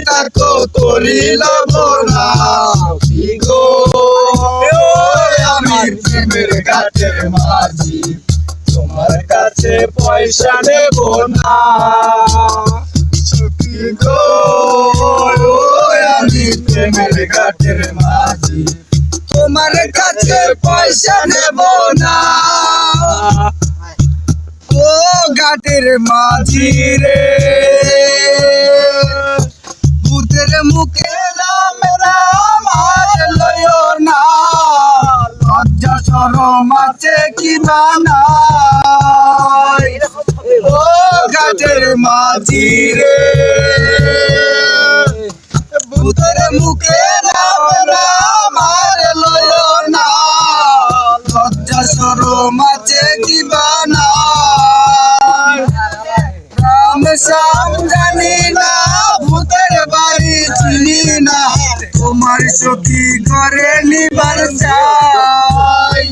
তাকো করিল না কি গো আমি প্রেমের ঘাটের মাঝি তোমার কাছে পয়সা নেব না সখী গো আমি প্রেমের ঘাটের মাঝি তোমার কাছে পয়সা নেব না ও ঘাটের মাঝি রে ভূতের মুখে নাম আমার লইও না লজ্জা শরম আছে কি না ও ঘাটের মাঝি রে ভূতের মুখে নাম আমার লইও না লজ্জা শরম আছে কি না রাম শ্যাম জানি না ভূতের বাড়ি চিনি না তোমার সখী ঘরে নিবার চাই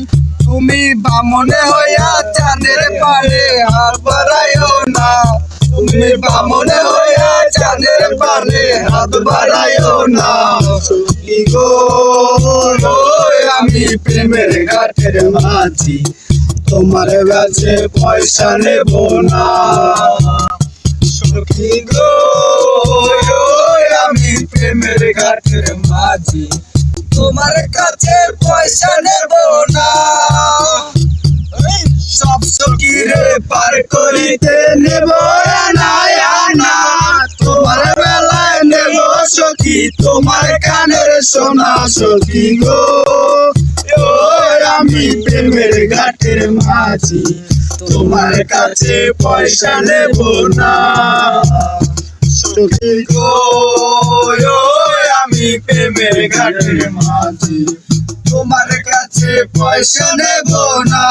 তুমি বামনে হইয়া চাঁদের পারে হাত বাড়াইও না তুমি বামনে হইয়া চাঁদের পারে হাত বাড়াইও না সখী গো আমি প্রেমের ঘাটের মাঝি তোমার কাছে পয়সা নেব না সখী গো আমি প্রেমের ঘাটের মাঝি তোমার কাছে পয়সা নেব না সব সখীরে পার করিতে নেব না তোমার বেলায় নেব সখী তোমার কানের সোনা সখী গো আমি প্রেমের ঘাটের মাঝি তোমার কাছে পয়সা নেব না সখী গো আমি প্রেমের ঘাটের মাঝি তোমার কাছে পয়সা নেব না।